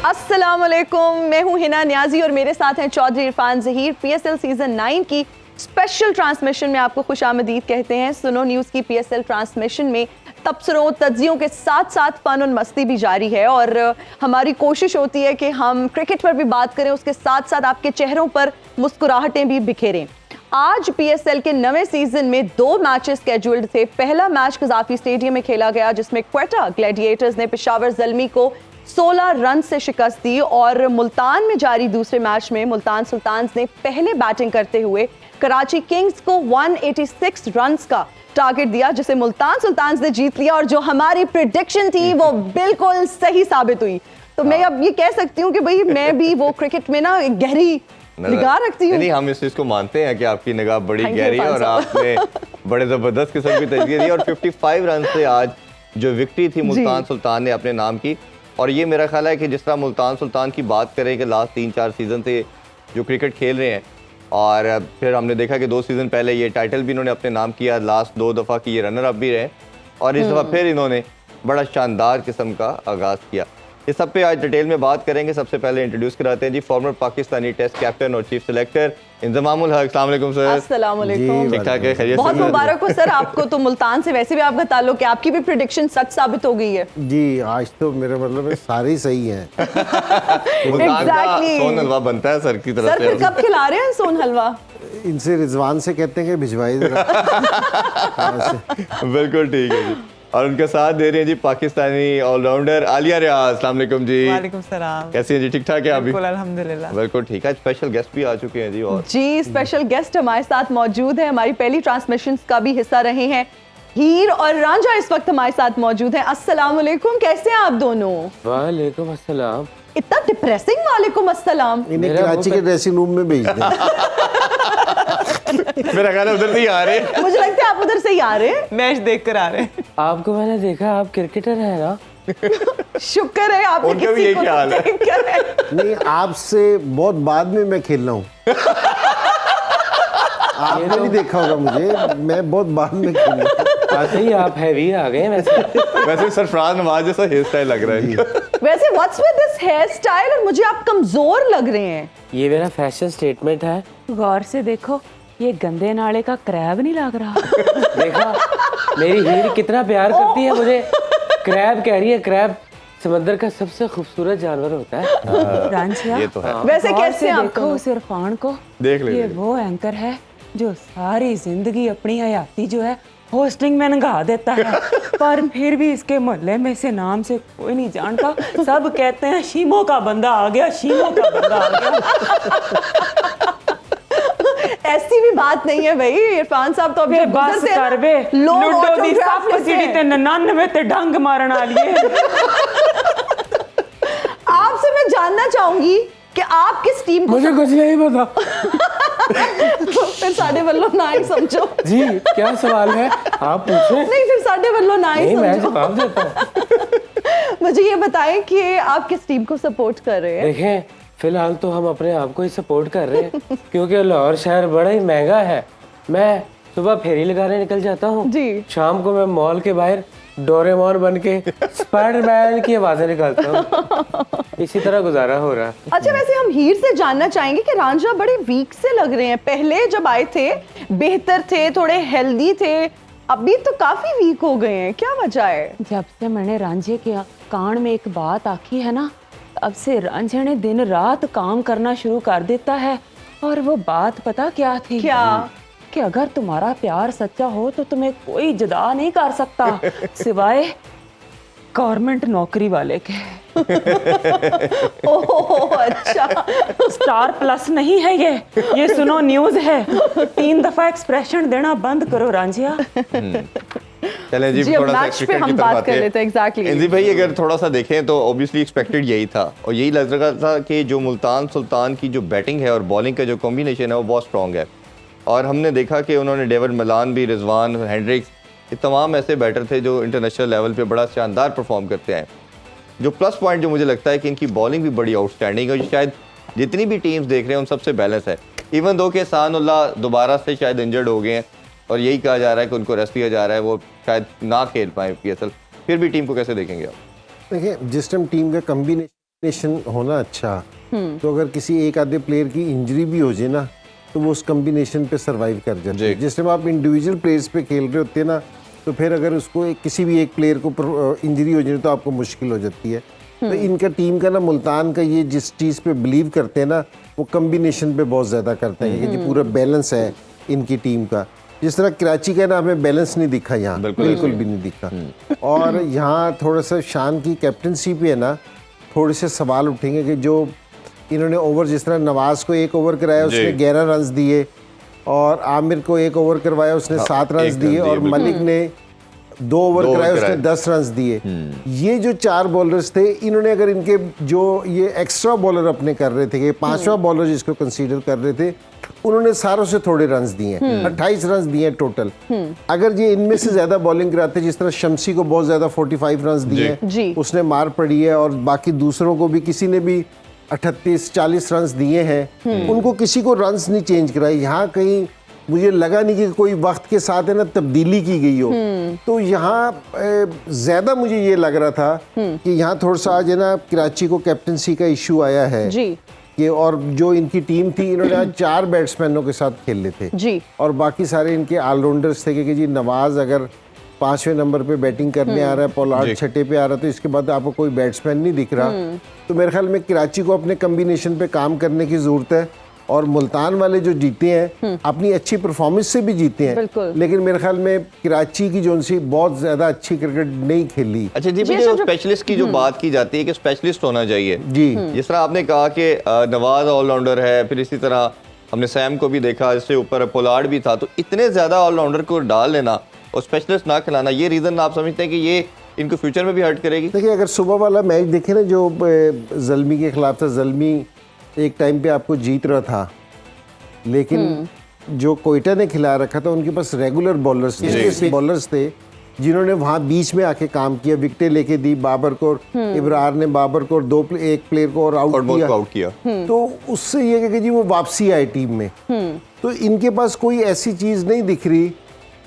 अस्सलामुअलैकुम, मैं हूं हिना न्याजी और मेरे साथ हैं चौधरी इरफान ज़हीर। पीएसएल सीजन 9 की स्पेशल ट्रांसमिशन में आपको खुशामदीद कहते हैं। सुनो न्यूज़ की पीएसएल ट्रांसमिशन में तबसरों तज्जियों के साथ साथ फन और मस्ती भी जारी है और हमारी कोशिश होती है कि हम क्रिकेट पर भी बात करें, उसके साथ साथ आपके चेहरों पर मुस्कुराहटें भी बिखेरें। आज पीएसएल के नवे सीजन में 2 मैचेस स्केड्यूल्ड थे। पहला मैच कज़ाफी स्टेडियम में खेला गया जिसमें क्वेटा ग्लैडिएटर्स ने पेशावर ज़ल्मी को 16 रन से शिकस्त दी और मुल्तान में जारी दूसरे मैच में मुल्तान सुल्तान्स ने पहले बैटिंग करते हुए कराची किंग्स को 186 रन्स का टारगेट दिया जिसे मुल्तान सुल्तान्स ने जीत लिया और जो हमारी प्रेडिक्शन थी वो बिल्कुल सही साबित हुई। तो मैं अब ये कह सकती हूँ कि भाई मैं भी वो क्रिकेट में ना गहरी निगाह रखती हूँ। नहीं, हम इस चीज को मानते हैं कि आपकी निगाह बड़ी गहरी है और आपने बड़े जबरदस्त किस्म की तजवीज़ दी और 55 रन से आज जो विक्ट्री थी मुल्तान सुल्तान ने अपने नाम की। और ये मेरा ख्याल है कि जिस तरह मुल्तान सुल्तान की बात करें कि लास्ट 3-4 सीज़न से जो क्रिकेट खेल रहे हैं और फिर हमने देखा कि 2 सीज़न पहले ये टाइटल भी इन्होंने अपने नाम किया, लास्ट 2 दफ़ा की ये रनर अप भी रहे और इस दफ़ा फिर इन्होंने बड़ा शानदार किस्म का आगाज़ किया। इस सब पे आज डिटेल में बात करेंगे। सबसे पहले इंट्रोड्यूस कराते हैं जी फॉर्मर पाकिस्तानी टेस्ट कैप्टन और चीफ सिलेक्टर इंजमामुल हक। अस्सलाम वालेकुम सर। अस्सलाम वालेकुम। ठीक ठाक है, खैरियत से? बहुत मुबारक हो सर आपको। तो मुल्तान से वैसे भी आपका ताल्लुक है, आपकी भी प्रेडिक्शन सच साबित हो गई है। जी, आज तो मेरा मतलब है सारे सही हैं। मुल्तान का सोन हलवा बनता है सर की तरफ सर फिर कब खिला रहे हैं सोन हलवा? इनसे रिजवान से कहते हैं कि भिजवाई जरा। बिल्कुल ठीक है जी। और उनके साथ दे रहे हैं जी पाकिस्तानी ऑलराउंडर आलिया रियाज। अस्सलाम वालेकुम जी। वालेकुम सलाम। कैसी हैं जी? ठीक ठाक है आप भी? बिल्कुल अल्हम्दुलिल्लाह। बिल्कुल ठीक है। स्पेशल गेस्ट भी आ चुके हैं जी। और जी स्पेशल गेस्ट हमारे साथ मौजूद है, हमारी पहली ट्रांसमिशन का भी हिस्सा रहे हैं। हीर और रांझा इस वक्त हमारे साथ मौजूद हैं। अस्सलाम वालेकुम, कैसे हैं आप दोनों? वालेकुम अस्सलाम। इतना डिप्रेसिंग वालेकुम अस्सलाम। इन्हें कराची के ड्रेसिंग रूम में भेज दें। मेरा ख्याल है उधर से ही आ रहे हैं। मुझे लगता है आप उधर से ही आ रहे हैं। मैच देख कर आ रहे हैं। आपको मैंने देखा, आप क्रिकेटर है ना? शुक्र है आपने उनका भी किसी यही को ख्याल है। देख कर है। नहीं, आपसे बहुत बाद में मैं खेल रहा हूँ। आपने नहीं देखा होगा मुझे, मैं बहुत बाद में खेल रहा हूँ। आते ही आप हैवी आ गए वैसे। वैसे सरफराज नवाज जैसा हेयर स्टाइल लग रहा है इनका। वैसे what's with this hair style और मुझे आप कमजोर लग रहे हैं। ये मेरा फैशन स्टेटमेंट है। गौर से देखो, ये गंदे नाले का क्रैब नहीं लग रहा। देखा मेरी हीर कितना प्यार करती है मुझे। क्रैब कह रही है, क्रैब समंदर का सबसे खूबसूरत जानवर होता है। रांझिया, ये तो है। वैसे गौर कैसे से आप देखो उस इरफान को। देख ले। ये वो एंकर है जो सारी जिंदगी अपनी हयाती जो है होस्टिंग में नंगा देता है, पर फिर भी इसके मोहल्ले में से नाम से कोई नहीं जानता। सब कहते हैं शीमो का बंदा आ गया, शीमो का बंदा आ गया। ऐसी भी बात नहीं है भाई। इरफान साहब तो अभी वे बस कर वे लूडो दी सप सीढ़ी ते 99 ते डंग मारन वाली है। आपसे मैं जानना चाहूंगी कि आप किस टीम को मुझे कुछ नहीं पता फिर साडे वल्लों ना ही समझो। जी। क्या सवाल है आप पूछे? नहीं फिर साडे वल्लों ना ही नहीं, मैं समझो। जवाब देता हूँ। मुझे ये बताएं कि आप किस टीम को सपोर्ट कर रहे हैं? देखें, फिलहाल तो हम अपने आप को ही सपोर्ट कर रहे हैं क्योंकि लाहौर शहर बड़ा ही महंगा है। मैं सुबह फेरी लगाने निकल जाता हूँ जी। शाम को मैं मॉल के बाहर डोरेमोन बन के स्पाइडरमैन की आवाजें निकालता हूँ। इसी तरह गुजारा हो रहा है। अच्छा, वैसे हम हीर से जानना चाहेंगे कि रांझा बड़े वीक से लग रहे हैं। पहले जब आए थे बेहतर थे, थोड़े हेल्दी थे, अभी तो काफी वीक हो गए हैं। क्या वजह है? जब से मैंने रांझे के कान में एक बात आखी है ना, अब से रांझे ने दिन रात काम करना शुरू कर देता है। और वो बात पता क्या थी? क्या? कि अगर तुम्हारा प्यार सच्चा हो तो तुम्हें कोई जुदा नहीं कर सकता सिवाय गवर्नमेंट नौकरी वाले के। ओह अच्छा। स्टार प्लस नहीं है ये सुनो न्यूज़ है। 3 दफा एक्सप्रेशन देना बंद करो रांझिया। चलें जी, जी, अब थोड़ा सा मैच पे क्रिकेट की हम तरफ बात आते कर हैं। लेते हैं। एग्जैक्टली इंजी भाई, अगर थोड़ा सा देखें तो ऑब्वियसली एक्सपेक्टेड यही था और यही लग रहा था कि जो मुल्तान सुल्तान की जो बैटिंग है और बॉलिंग का जो कॉम्बिनेशन है वो बहुत स्ट्रॉन्ग है। और हमने देखा कि उन्होंने डेविड मलान भी, रिजवान, हेंड्रिक्स, ये तमाम ऐसे बैटर थे जो इंटरनेशनल लेवल पे बड़ा शानदार परफॉर्म करते हैं। जो प्लस पॉइंट जो मुझे लगता है कि इनकी बॉलिंग भी बड़ी आउटस्टैंडिंग है। शायद जितनी भी टीम्स देख रहे हैं उन सबसे बैलेंस है। इवन दो के सानुल्लाह दोबारा से शायद इंजर्ड हो गए हैं और यही कहा जा रहा है कि उनको रेस्ट दिया जा रहा है, वो शायद ना खेल पाए पीएसएल, फिर भी टीम को कैसे देखेंगे आप? देखिए, जिस टाइम टीम का कॉम्बिनेशन कॉम्बिनेशन होना अच्छा, तो अगर किसी एक आधे प्लेयर की इंजरी भी हो जाए ना तो वो उस कॉम्बिनेशन पे सरवाइव कर जाते हैं। जिस टाइम आप इंडिविजुअल प्लेयर्स पे खेल रहे होते हैं ना, तो फिर अगर उसको किसी भी एक प्लेयर को इंजरी हो जाए तो आपको मुश्किल हो जाती है। तो इनका टीम का ना, मुल्तान का ये जिस चीज़ पे बिलीव करते हैं ना, वो कॉम्बिनेशन पे बहुत ज़्यादा करते हैं कि जी पूरा बैलेंस है इनकी टीम का। जिस तरह कराची का ना हमें बैलेंस नहीं दिखा यहाँ, बिल्कुल भी नहीं दिखा। और यहाँ थोड़ा सा शान की कैप्टनसी पे है ना, थोड़े से सवाल उठेंगे कि जो इन्होंने ओवर, जिस तरह नवाज को एक ओवर कराया उसने 11 रन दिए, और आमिर को एक ओवर करवाया उसने 7 रन दिए, और मलिक ने 2 ओवर कराए उसने 10 रन दिए। ये जो 4 बॉलर्स थे, इन्होंने अगर इनके जो ये एक्स्ट्रा बॉलर अपने कर रहे थे, कि 5वां बॉलर जिसको कंसीडर कर रहे थे, उन्होंने सारों से थोड़े रन दिए, 28 रन दिए टोटल। अगर ये इनमें से ज्यादा बॉलिंग कराते, जिस तरह शमसी को बहुत ज्यादा 45 रन दिए, उसने मार पड़ी है, और बाकी दूसरों को भी किसी ने भी 38-40 रन दिए हैं, उनको किसी को रन्स नहीं चेंज कराए। यहाँ कहीं मुझे लगा नहीं कि कोई वक्त के साथ है ना तब्दीली की गई हो। तो यहाँ ज्यादा मुझे ये लग रहा था कि यहाँ थोड़ा सा आज है ना कराची को कैप्टनसी का इशू आया है कि, और जो इनकी टीम थी, इन्होंने आज 4 बैट्समैनों के साथ खेले थे और बाकी सारे इनके ऑलराउंडर्स थे कि जी नवाज अगर 5वें नंबर पे बैटिंग करने आ रहा है, पोलार्ड 6ठे पे आ रहा है, तो इसके बाद आपको कोई बैट्समैन नहीं दिख रहा। तो मेरे ख्याल में कराची को अपने कॉम्बिनेशन पे काम करने की जरूरत है। और मुल्तान वाले जो जीते हैं अपनी अच्छी परफॉर्मेंस से भी जीते हैं, लेकिन मेरे ख्याल में कराची की जो सी बहुत ज्यादा अच्छी क्रिकेट नहीं खेली। अच्छा जी, जो स्पेशलिस्ट की जो बात की जाती है कि स्पेशलिस्ट होना चाहिए जी, जिस तरह आपने कहा कि नवाज ऑलराउंडर है, फिर इसी तरह हमने सैम को भी देखा, इससे ऊपर पोलार्ड भी था, तो इतने ज्यादा ऑलराउंडर को डाल लेना और स्पेशलिस्ट ना खिलाना, ये रीजन आप समझते हैं कि ये इनको फ्यूचर में भी हर्ट करेगी? देखिए, अगर सुबह वाला मैच देखे ना जो जल्मी के खिलाफ था, जल्मी एक टाइम पे आपको जीत रहा था, लेकिन जो कोयटा ने खिला रखा था उनके पास रेगुलर बॉलर्स थे जिन्होंने वहां बीच में आके काम किया, विकेटें लेके दी बाबर को, इब्रार ने बाबर को एक प्लेयर को और आउट किया। तो उससे ये कि जी वो वापसी आई टीम में। तो इनके पास कोई ऐसी चीज नहीं दिख रही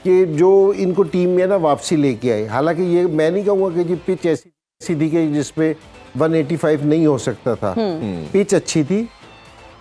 कि जो इनको टीम में ना वापसी लेके आए। हालांकि ये मैं नहीं कहूँगा कि जी पिच ऐसी थी कि जिसपे 185 नहीं हो सकता था, पिच अच्छी थी,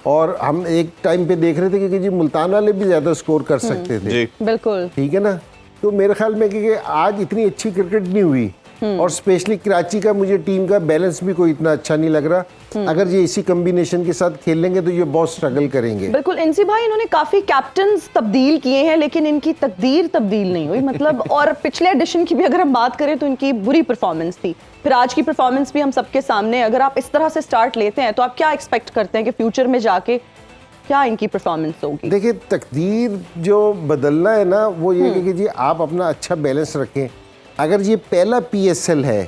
और हम एक टाइम पे देख रहे थे कि जी मुल्तान वाले भी ज्यादा स्कोर कर सकते थे। बिल्कुल ठीक है ना। तो मेरे ख्याल में कि आज इतनी अच्छी क्रिकेट नहीं हुई, और स्पेशली कराची का मुझे टीम का बैलेंस भी कोई इतना अच्छा नहीं लग रहा। अगर ये इसी कॉम्बिनेशन के साथ खेल लेंगे तो ये बहुत स्ट्रगल करेंगे। बिल्कुल एनसी भाई, इन्होंने काफी कैप्टन्स तब्दील किए हैं, लेकिन इनकी तकदीर तब्दील नहीं हुई। मतलब और पिछले एडिशन की भी अगर हम बात करें तो इनकी बुरी परफॉर्मेंस थी, फिर आज की परफॉर्मेंस भी हम सबके सामने। अगर आप इस तरह से स्टार्ट लेते हैं तो आप क्या एक्सपेक्ट करते हैं कि फ्यूचर में जाके क्या इनकी परफॉर्मेंस होगी? देखिए, तकदीर जो बदलना है ना, वो ये कि जी आप अपना अच्छा बैलेंस रखें। अगर ये पहला PSL है,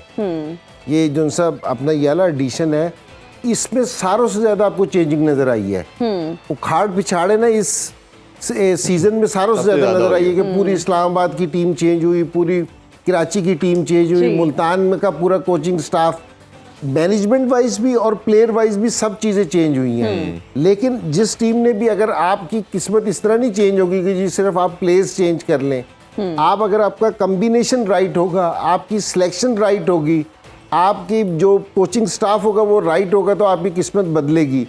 ये जो सब अपना ये वाला एडिशन है, इसमें सारों से ज्यादा आपको चेंजिंग नजर आई है। उखाड़ पिछाड़े ना इस सीजन में सारों से ज्यादा नजर आई है कि पूरी इस्लामाबाद की टीम चेंज हुई, पूरी कराची की टीम चेंज हुई, मुल्तान में का पूरा कोचिंग स्टाफ, मैनेजमेंट वाइज भी और प्लेयर वाइज भी सब चीजें चेंज हुई हैं। लेकिन जिस टीम ने भी, अगर आपकी किस्मत इस तरह नहीं चेंज होगी कि जी सिर्फ आप प्लेयर्स चेंज कर लें, आप अगर आपका कॉम्बिनेशन राइट होगा, आपकी सिलेक्शन राइट होगी, आपकी जो कोचिंग स्टाफ होगा वो राइट होगा, तो आपकी किस्मत बदलेगी।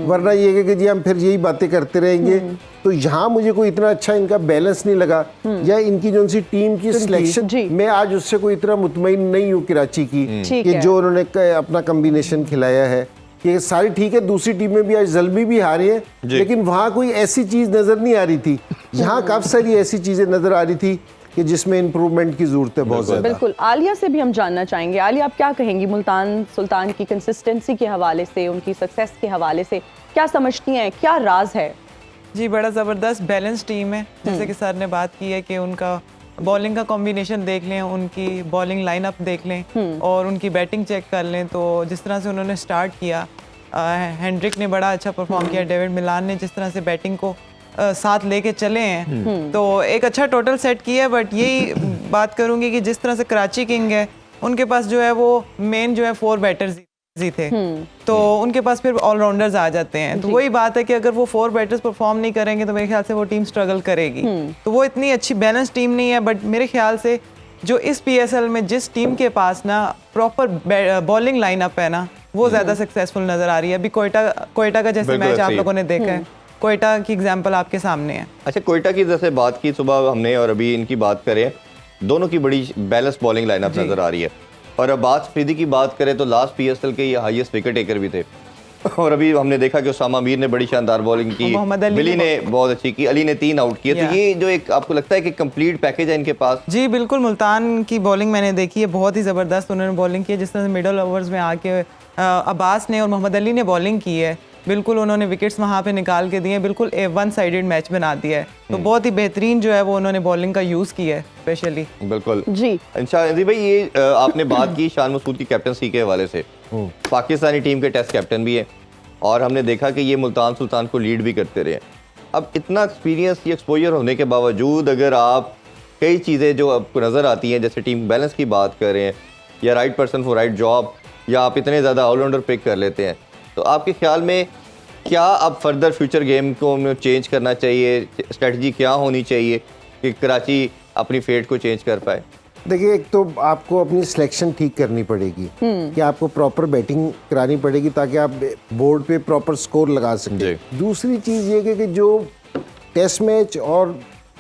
वरना ये कि जी हम फिर यही बातें करते रहेंगे। तो यहाँ मुझे कोई इतना अच्छा इनका बैलेंस नहीं लगा, या इनकी जो सी टीम की सिलेक्शन, मैं आज उससे कोई इतना मुतमईन नहीं हूँ कराची की कि जो उन्होंने अपना कॉम्बिनेशन खिलाया है कि सारी ठीक है। दूसरी टीम में भी आज जल्मी भी हारी है, लेकिन वहाँ कोई ऐसी चीज नजर नहीं आ रही थी। यहाँ काफी सारी ऐसी चीजें नजर आ रही थी कि जिसमें इंप्रूवमेंट की जरूरत है बहुत ज्यादा। बिल्कुल। आलिया से भी हम जानना चाहेंगे, आलिया आप क्या कहेंगी मुल्तान सुल्तान की कंसिस्टेंसी के हवाले से, उनकी सक्सेस के हवाले से क्या समझती हैं, क्या राज है? जी, बड़ा ज़बरदस्त बैलेंस टीम है, जैसे कि सर ने बात की है कि उनका बॉलिंग का कॉम्बिनेशन देख लें, उनकी बॉलिंग लाइनअप देख लें और उनकी बैटिंग चेक कर लें, तो जिस तरह से उन्होंने स्टार्ट किया, हेंड्रिक ने बड़ा अच्छा परफॉर्म किया, डेविड मिलान ने जिस तरह से बैटिंग को साथ लेके चले हैं, तो एक अच्छा टोटल सेट किया है। बट यही बात करूंगी कि जिस तरह से कराची किंग है, उनके पास जो है वो मेन जो है 4 बैटर्स ही थे, तो उनके पास फिर ऑलराउंडर्स आ जाते हैं। तो वही बात है कि अगर वो 4 बैटर्स परफॉर्म नहीं करेंगे तो मेरे ख्याल से वो टीम स्ट्रगल करेगी। तो वो इतनी अच्छी बैलेंस टीम नहीं है। बट मेरे ख्याल से जो इस PSL में जिस टीम के पास ना प्रॉपर बॉलिंग लाइनअप है ना, वो ज्यादा सक्सेसफुल नजर आ रही है। अभी कोयटा का जैसे बिल्कुल मैच आप सही। लोगों ने देखा है, कोयटा की एग्जांपल आपके सामने है। अच्छा, कोयटा की जैसे बात की सुबह हमने और अभी इनकी बात करें, दोनों की बड़ी बैलेंस बॉलिंग लाइनअप नजर आ रही है। और अब बात अफरीदी की बात करें तो लास्ट पीएसएल के ये हाईएस्ट विकेट टेकर भी थे। और अभी हमने देखा कि उसामा मीर ने बड़ी शानदार बॉलिंग की, मोहम्मद अली बिली ने बहुत अच्छी की, अली ने 3 आउट किए। तो ये जो एक आपको लगता है कि कंप्लीट पैकेज है इनके पास? जी बिल्कुल, मुल्तान की बॉलिंग मैंने देखी है, बहुत ही ज़बरदस्त उन्होंने बॉलिंग की है। जिस तरह से मिडल ओवर्स में आके अब्बास ने और मोहम्मद अली ने बॉलिंग की है, बिल्कुल उन्होंने विकेट्स वहाँ पे निकाल के दिए, बिल्कुल वन साइडेड मैच बना दिया है। तो बहुत ही बेहतरीन जो है वो उन्होंने बॉलिंग का यूज़ किया है स्पेशली। बिल्कुल जी। जी भाई, ये आपने बात की शान मसूद की कैप्टनसी के हवाले से। पाकिस्तानी टीम के टेस्ट कैप्टन भी है और हमने देखा कि ये मुल्तान सुल्तान को लीड भी करते रहे। अब इतना एक्सपीरियंस, ये एक्सपोजर होने के बावजूद अगर आप कई चीज़ें जो आपको नज़र आती हैं, जैसे टीम बैलेंस की बात कर रहे हैं या right person for right job, या आप इतने ज़्यादा ऑलराउंडर पिक कर लेते हैं, तो आपके ख्याल में क्या अब फर्दर फ्यूचर गेम को चेंज करना चाहिए? स्ट्रेटजी क्या होनी चाहिए कि कराची अपनी फेट को चेंज कर पाए? देखिए, एक तो आपको अपनी सिलेक्शन ठीक करनी पड़ेगी कि आपको प्रॉपर बैटिंग करानी पड़ेगी ताकि आप बोर्ड पे प्रॉपर स्कोर लगा सकें। दूसरी चीज़ ये कि जो टेस्ट मैच और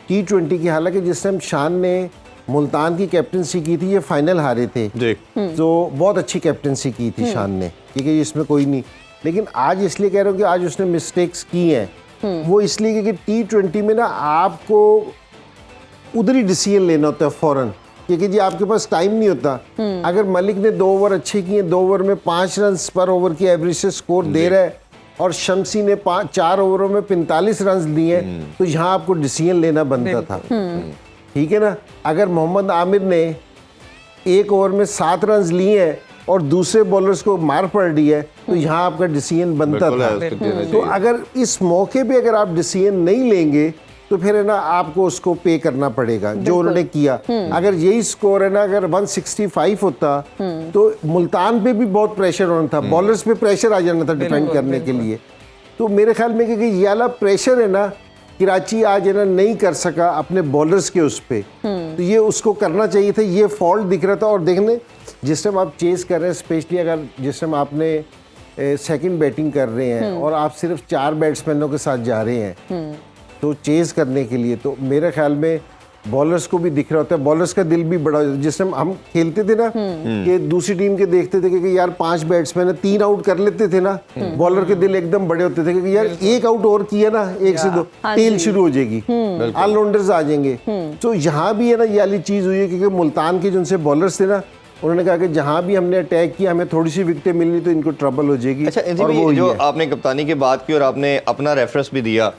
T20 की, हालांकि जिस टाइम शान ने मुल्तान की कैप्टनसी की थी, ये फाइनल हारे थे तो बहुत अच्छी कैप्टनसी की थी शान ने, ठीक है, इसमें कोई नहीं। लेकिन आज इसलिए कह रहा हूँ कि आज उसने मिस्टेक्स की हैं, वो इसलिए कि T20 में ना आपको उधर ही डिसीजन लेना होता है फ़ौरन, क्योंकि जी आपके पास टाइम नहीं होता। अगर मलिक ने 2 ओवर अच्छे किए, 2 ओवर में 5 रन पर ओवर की एवरेज से स्कोर दे रहा है, और शमसी ने 4 ओवरों में 45 रन दिए, तो यहाँ आपको डिसीजन लेना बनता था, ठीक है ना। अगर मोहम्मद आमिर ने 1 ओवर में 7 रन लिए हैं और दूसरे बॉलर्स को मार पड़ रही है, तो यहाँ आपका डिसीजन बनता था। तो अगर इस मौके पे अगर आप डिसीजन नहीं लेंगे तो फिर है ना आपको उसको पे करना पड़ेगा जो उन्होंने किया। अगर यही स्कोर है ना, अगर 165 होता तो मुल्तान पे भी बहुत प्रेशर होना था, बॉलर्स पे प्रेशर आ जाना था डिफेंड करने के लिए। तो मेरे ख्याल में कि ये वाला प्रेशर है ना, कराची आज है ना नहीं कर सका अपने बॉलर्स के उस पे, तो ये उसको करना चाहिए था, ये फॉल्ट दिख रहा था। और देखने जिस टाइम आप चेस कर रहे हैं, स्पेशली अगर जिस टाइम आपने सेकंड बैटिंग कर रहे हैं और आप सिर्फ 4 बैट्समैनों के साथ जा रहे हैं तो चेस करने के लिए, तो मेरे ख्याल में बॉलर्स को भी दिख रहा होता है, बॉलर्स का दिल भी बड़ा। जिस टाइम हम खेलते थे ना कि दूसरी टीम के देखते थे कि यार 5 बैट्समैन है, 3 आउट कर लेते थे ना, बॉलर के दिल एकदम बड़े होते थे कि यार 1 आउट और किया ना, 1 से 2 टेल शुरू हो जाएगी, ऑलराउंडर्स आ जाएंगे। तो यहाँ भी है ना ये वाली चीज़ हुई है, क्योंकि मुल्तान के जिनसे बॉलर्स थे ना, उन्होंने कहा कि जहाँ भी हमने अटैक किया हमें थोड़ी सी विकेटें मिलनी तो इनको ट्रबल हो जाएगी। अच्छा, और वो जो आपने कप्तानी की बात की और आपने अपना रेफरेंस भी दिया,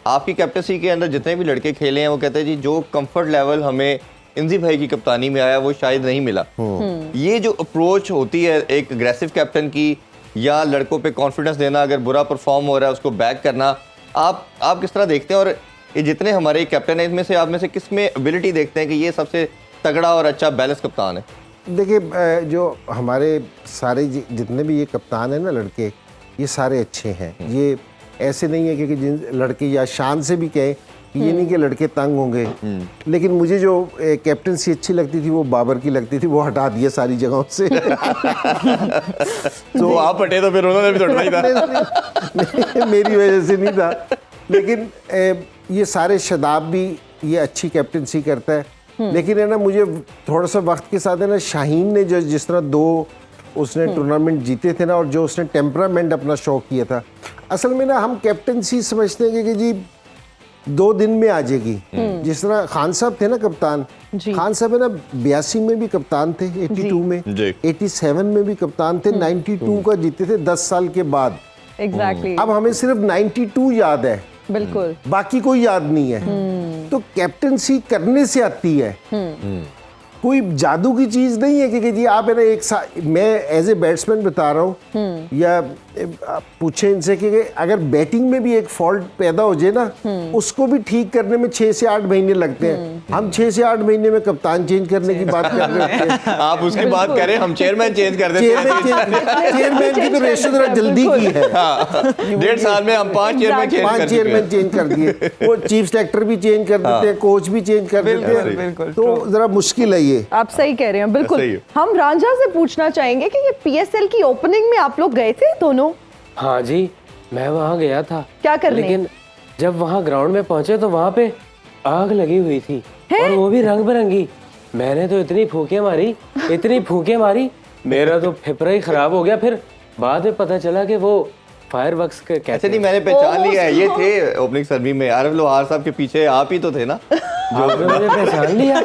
आपकी कैप्टनसी के अंदर जितने भी लड़के खेले हैं वो कहते हैं जी जो कंफर्ट लेवल हमें इंजी भाई की कप्तानी में आया वो शायद नहीं मिला। ये जो अप्रोच होती है एक अग्रेसिव कैप्टन की, या लड़कों पे कॉन्फिडेंस देना, अगर बुरा परफॉर्म हो रहा है उसको बैक करना, आप किस तरह देखते हैं? और ये जितने हमारे कैप्टन हैं इनमें से आप में से किस में एबिलिटी देखते हैं कि ये सबसे तगड़ा और अच्छा बैलेंस कप्तान है? देखिए, जो हमारे सारे जितने भी ये कप्तान हैं ना लड़के, ये सारे अच्छे हैं। ये ऐसे नहीं है कि जिन लड़के या शान से भी कहे कि ये नहीं कि लड़के तंग होंगे, लेकिन मुझे जो कैप्टनसी अच्छी लगती थी वो बाबर की लगती थी, वो हटा दिया सारी जगहों से। तो आप हटे तो फिर उन्होंने भी छोड़ना ही था। नहीं, मेरी वजह से नहीं था, लेकिन ये सारे शदाब भी ये अच्छी कैप्टनसी करता है। लेकिन है ना मुझे थोड़ा सा वक्त के साथ है ना शाहीन ने जो जिस तरह 2 उसने टूर्नामेंट जीते थे ना, और जो उसने टेम्परामेंट अपना शो किया था, असल में ना हम कैप्टनसी समझते हैं कि जी 2 दिन में आ जाएगी। जिस तरह खान साहब थे ना कप्तान, खान साहब है ना 82 में भी कप्तान थे, 82 में, 87 में भी कप्तान थे, 92 का जीते थे 10 साल के बाद। एग्जैक्टली। अब हमें सिर्फ 92 याद है, बिल्कुल, बाकी कोई याद नहीं है। तो कैप्टनसी करने से आती है, कोई जादू की चीज नहीं है कि जी आप है ना मैं एज ए बैट्समैन बता रहा हूँ या आप पूछे इनसे कि अगर बैटिंग में भी एक फॉल्ट पैदा हो जाए ना, उसको भी ठीक करने में 6 से 8 महीने लगते हैं। हम 6 से 8 महीने में कप्तान चेंज करने की बात कर रहे हैं। आप उसकी बात करें, हम चेयरमैन चेंज कर देते हैं। चेयरमैन की तो रेशो जरा जल्दी की है। 1.5 साल में हम 5 चेयरमैन चेंज 5 कर चेयरमैन चेंज कर दिए, वो चीफ सेलेक्टर भी चेंज कर देते हैं, कोच भी चेंज कर देते हैं, बिल्कुल, तो जरा मुश्किल है ये। आप सही कह रहे हैं, बिल्कुल। सही है। हम रांझा से पूछना चाहेंगे कि ये पीएसएल की ओपनिंग में आप लोग गए थे दोनों? हाँ जी, मैं वहाँ गया था। क्या करने? लेकिन जब वहाँ ग्राउंड में पहुंचे तो वहाँ पे आग लगी हुई थी, और वो भी रंग बिरंगी। मैंने तो इतनी फूंके मारी, मेरा तो फेफड़ा ही खराब हो गया। फिर बाद में पता चला कि वो फायरवर्क्स के ऐसे कहते नहीं, मैंने पहचान लिया है, ये थे ओपनिंग सर्वी में। आरिफ लोहार साहब के पीछे आप ही तो थे ना? आपने मुझे पहचान लिया।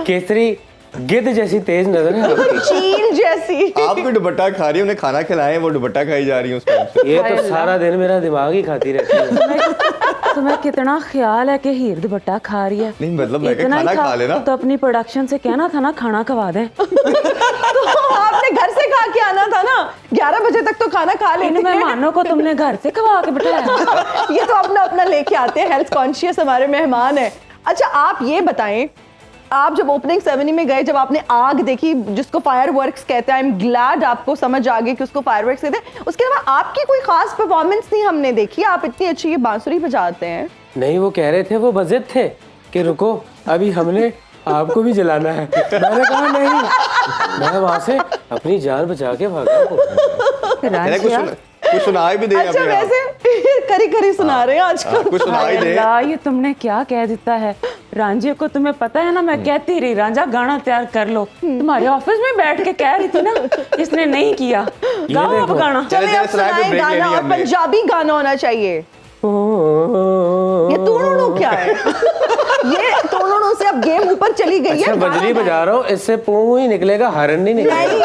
केसरी गिद्ध जैसी तेज नजर है आपकी। चील जैसी। आप भी दुपट्टा खा रही है, उन्हें खाना खिलाए, वो दुपट्टा खाई जा रही है उस टाइम से। ये तो सारा दिन मेरा दिमाग ही खाती रहती है। तुम्हें कितना ख्याल है कि हीर दुपट्टा खा रही है? नहीं, मतलब मैं इतना ही खाना खा लेना। तो अपनी प्रोडक्शन से कहना था ना, खाना खवा दें। तो आपने घर से खा के आना था ना, 11 बजे तक तो खाना खा इन लेते हैं। मेहमानों को तुमने घर से खवा के बिठाया। ये तो अपना अपना लेके आते हैं, हेल्थ कॉन्शियस हमारे मेहमान है। अच्छा, आप ये बताएं, आप जब ओपनिंग सेरेमनी में गए, जब आपने आग देखी जिसको फायरवर्क्स कहते हैं, आई एम ग्लैड आपको समझ आ गई कि उसको फायरवर्क्स कहते हैं। उसके अलावा आपकी कोई खास परफॉर्मेंस नहीं हमने देखी। आप इतनी अच्छी ये बांसुरी बजाते हैं। नहीं, वो कह रहे थे, वो बजिद थे कि रुको अभी हमने आपको भी जलाना है। मैंने कहा नहीं, मैं वहां से अपनी जान बचा के भागा हूँ। मैंने कुछ सुनाई भी दे। अच्छा, वैसे करी करी सुना रहे हैं आजकल। कुछ सुनाई दे। अल्लाह, ये तुमने क्या कह देता है रांझे को? तुम्हें पता है ना, मैं कहती रही रांझा गाना तैयार कर लो। तुम्हारे ऑफिस में बैठ के कह रही थी ना, इसने नहीं किया। गाओ अब गाना। चलिए अब सुनाएं गाना, और पंजाबी गाना होना चाहिए। ये तूणुणु क्या है? ये तूणुणु से अब गेम ऊपर चली गई है। अच्छा, बजरी बजा रहा हूँ, इससे पूं ही निकलेगा, हरन नहीं निकलेगा। नहीं,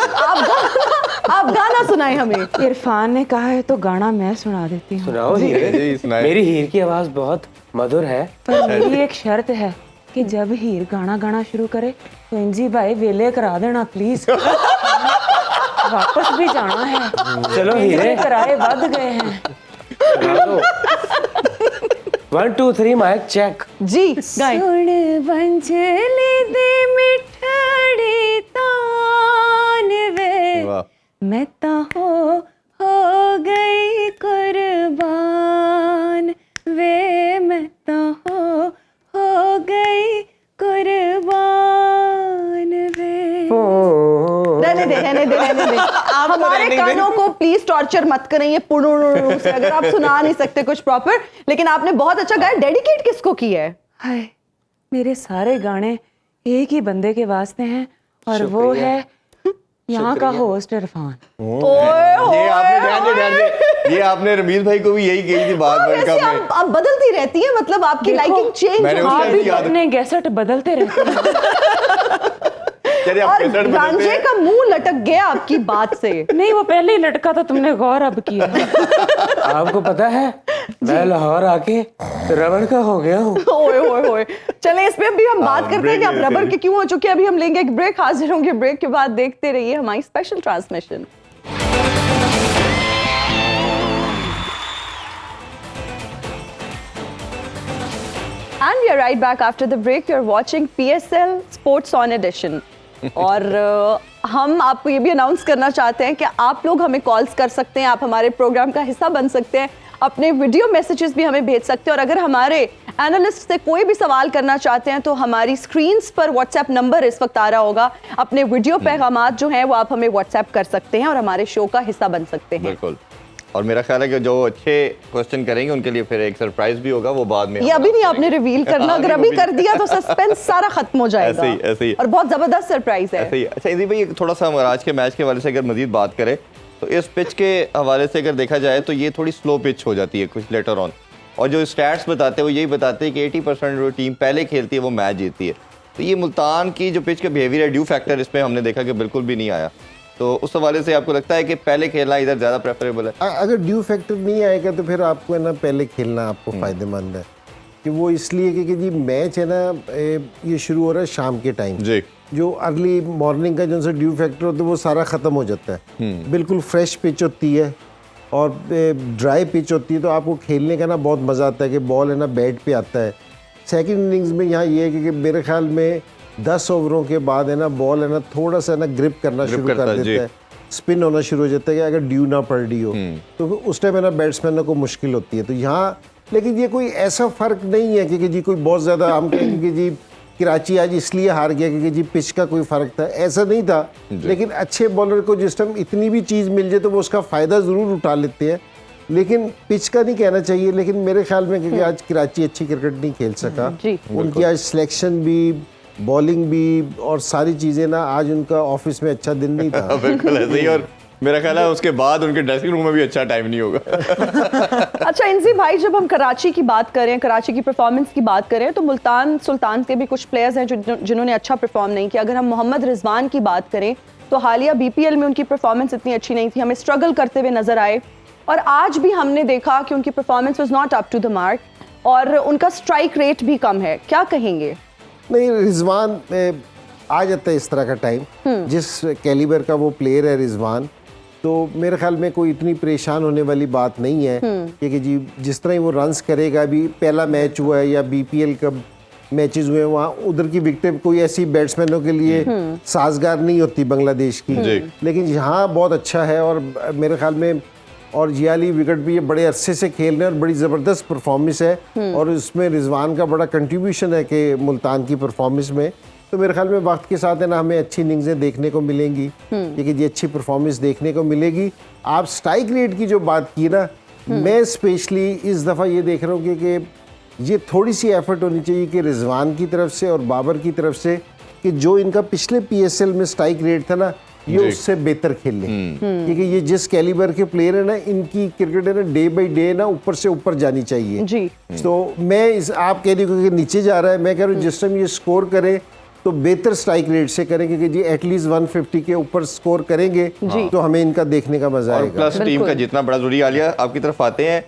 आप गाना सुनाएं हमें। इरफान ने कहा है तो गाना मैं सुना देती हूँ। सुनाओ जी, हीरे। सुनाए। मेरी हीर की आवाज बहुत मधुर है। पर मेरी एक शर्त है कि जब हीर गाना गाना शुरू करे तो इंजी भाई वेले करा देना प्लीज। वापस भी जाना है। चलो हीरे, किराए बढ़ गए हैं। 1 2 3 माइक चेक। जी गाएं। सुन बंजली दे मिठाड़ी तान वे, वाह। मैं तो हो गई कुर्बान वे, मैं तो हो गई कुर्बान वे। रहने दे। हमारे कानों को प्लीज टॉर्चर मत करें ये पुणुणु से, अगर आप सुना नहीं सकते कुछ प्रॉपर। लेकिन आपने बहुत अच्छा गाया। डेडिकेट किसको की है? हाय, मेरे सारे गाने एक ही बंदे के वास्ते हैं, और वो है यहाँ का होस्ट इरफान। ये आपने ध्यान दे, ये आपने रमीज भाई को भी यही कही थी बात वर्ल्ड वैसे कप में। अब बदलती रहती है, मतलब आपकी लाइकिंग चेंज मैंने उस आप टाइम भी याद- अपने गैसेट बदलते रहते हैं। चलिए आप और कैसेट बदलते रांझे हैं। का मुंह लटक गया आपकी बात से। नहीं, वो पहले ही लटका था, तुमने गौर अब किया। आपको पता है, मैं लाहौर आके रबड़ का हो गया हूँ। ओए चले, इस पे भी हम बात करते हैं कि आप break रबर लेते के क्यों हो चुके हैं। अभी हम लेंगे एक ब्रेक, हाजिर होंगे ब्रेक के बाद। देखते रहिए हमारी special transmission. And we are right back after the break. You're watching PSL Sports On Edition. और हम आपको ये भी अनाउंस करना चाहते हैं कि आप लोग हमें कॉल्स कर सकते हैं, आप हमारे प्रोग्राम का हिस्सा बन सकते हैं, अपने वीडियो मैसेजेस भी हमें भेज सकते हैं। और अगर हमारे एनालिस्ट से कोई भी सवाल करना चाहते हैं तो हमारी स्क्रीन्स पर व्हाट्सएप नंबर इस वक्त आ रहा होगा। अपने वीडियो पैगामात जो हैं वो आप हमें व्हाट्सएप कर सकते हैं और हमारे शो का हिस्सा बन सकते हैं। बिल्कुल। और मेरा ख्याल है कि जो अच्छे क्वेश्चन करेंगे उनके लिए फिर एक सरप्राइज भी होगा, वो बाद में। ये अभी नहीं आपने रिवील करना, अगर अभी कर दिया तो सस्पेंस सारा खत्म हो जाएगा। ऐसे ही। और बहुत जबरदस्त सरप्राइज है। ऐसे ही। अच्छा इंदी भाई, थोड़ा सा हम आज के मैच के हवाले से अगर मजीद बात करें तो इस पिच के हवाले से अगर देखा जाए तो ये थोड़ी स्लो पिच हो जाती है कुछ लेटर ऑन। और जो स्टैट्स बताते हैं वो यही बताते हैं कि 80% जो टीम पहले खेलती है वो मैच जीतती है। तो ये मुल्तान की जो पिच का बिहेवियर है, ड्यू फैक्टर इसमें हमने देखा कि बिल्कुल भी नहीं आया। तो उस हवाले से आपको लगता है कि पहले खेलना इधर ज़्यादा प्रेफरेबल है? अगर ड्यू फैक्टर नहीं आएगा तो फिर आपको है ना पहले खेलना आपको फायदेमंद है। कि वो इसलिए कि जी मैच है ना ये शुरू हो रहा है शाम के टाइम, जी जो अर्ली मॉर्निंग का जो सा ड्यू फैक्टर होता है वो सारा ख़त्म हो जाता है, बिल्कुल फ्रेश पिच होती है और ड्राई पिच होती है, तो आपको खेलने का ना बहुत मज़ा आता है कि बॉल है ना बैट पे आता है। सेकंड इनिंग्स में यहाँ ये है कि मेरे ख्याल में 10 ओवरों के बाद है ना बॉल है ना थोड़ा सा ना ग्रिप करना शुरू कर देता है, स्पिन होना शुरू हो जाता है कि अगर ड्यू ना पड़ रही हो तो उस टाइम है ना बैट्समैन को मुश्किल होती है। तो यहाँ लेकिन ये कोई ऐसा फ़र्क नहीं है कि जी कोई बहुत ज़्यादा हम कहेंगे कि जी कराची आज इसलिए हार गया क्योंकि जी पिच का कोई फ़र्क था, ऐसा नहीं था। लेकिन अच्छे बॉलर को जिस टाइम इतनी भी चीज़ मिल जाए तो वो उसका फ़ायदा ज़रूर उठा लेते हैं, लेकिन पिच का नहीं कहना चाहिए। लेकिन मेरे ख्याल में क्योंकि आज कराची अच्छी क्रिकेट नहीं खेल सका, उनकी आज सिलेक्शन भी, बॉलिंग भी और सारी चीज़ें ना, आज उनका ऑफिस में अच्छा दिन नहीं था। बिल्कुल ऐसे ही, और मेरा ख्याल है उसके बाद उनके ड्रेसिंग रूम में भी अच्छा टाइम नहीं होगा। अच्छा इंजी भाई, जब हम कराची की बात करें, कराची की परफॉर्मेंस की बात करें, तो मुल्तान सुल्तान के भी कुछ प्लेयर्स हैं जिन्होंने अच्छा परफॉर्म नहीं किया। अगर हम मोहम्मद रिजवान की बात करें तो हालिया बीपीएल में उनकी परफॉर्मेंस इतनी अच्छी नहीं थी, हमें स्ट्रगल करते हुए नजर आए, और आज भी हमने देखा कि उनकी performance was not up to the mark और उनका स्ट्राइक रेट भी कम है। क्या कहेंगे? नहीं, रिजवान आ जाता है इस तरह का टाइम, जिस कैलिबर का वो प्लेयर है रिजवान, तो मेरे ख्याल में कोई इतनी परेशान होने वाली बात नहीं है कि जी जिस तरह ही वो रन्स करेगा। अभी पहला मैच हुआ है या बीपीएल का मैचेस हुए हैं, वहाँ उधर की विकेट कोई ऐसी बैट्समैनों के लिए साजगार नहीं होती बांग्लादेश की, लेकिन यहाँ बहुत अच्छा है। और मेरे ख्याल में और जियाली विकेट भी ये बड़े अरसे से खेल रहे हैं और बड़ी ज़बरदस्त परफॉर्मेंस है, और उसमें रिजवान का बड़ा कंट्रीब्यूशन है कि मुल्तान की परफॉर्मेंस में। तो मेरे ख्याल में वक्त के साथ है ना हमें अच्छी इनिंग्सें देखने को मिलेंगी, क्योंकि ये अच्छी परफॉर्मेंस देखने को मिलेगी। आप स्ट्राइक रेट की जो बात की ना, मैं स्पेशली इस दफ़ा ये देख रहा हूँ कि ये थोड़ी सी एफर्ट होनी चाहिए कि रिजवान की तरफ से और बाबर की तरफ से, कि जो इनका पिछले पीएसएल में स्ट्राइक रेट था ना, ये उससे बेहतर खेल लें, क्योंकि ये जिस कैलिबर के प्लेयर है ना, इनकी क्रिकेट है ना डे बाई डे ना ऊपर से ऊपर जानी चाहिए जी। तो मैं आप कह रही हो कि नीचे जा रहा है, मैं कह रहा हूँ जिस टाइम ये स्कोर करे तो बेहतर स्ट्राइक रेट से करेंगे कि जी एटलीस्ट 150 के ऊपर स्कोर करेंगे तो हमें इनका देखने का मजा आएगा। प्लस टीम का जितना बड़ा जरूरी। आलिया आपकी तरफ आते हैं,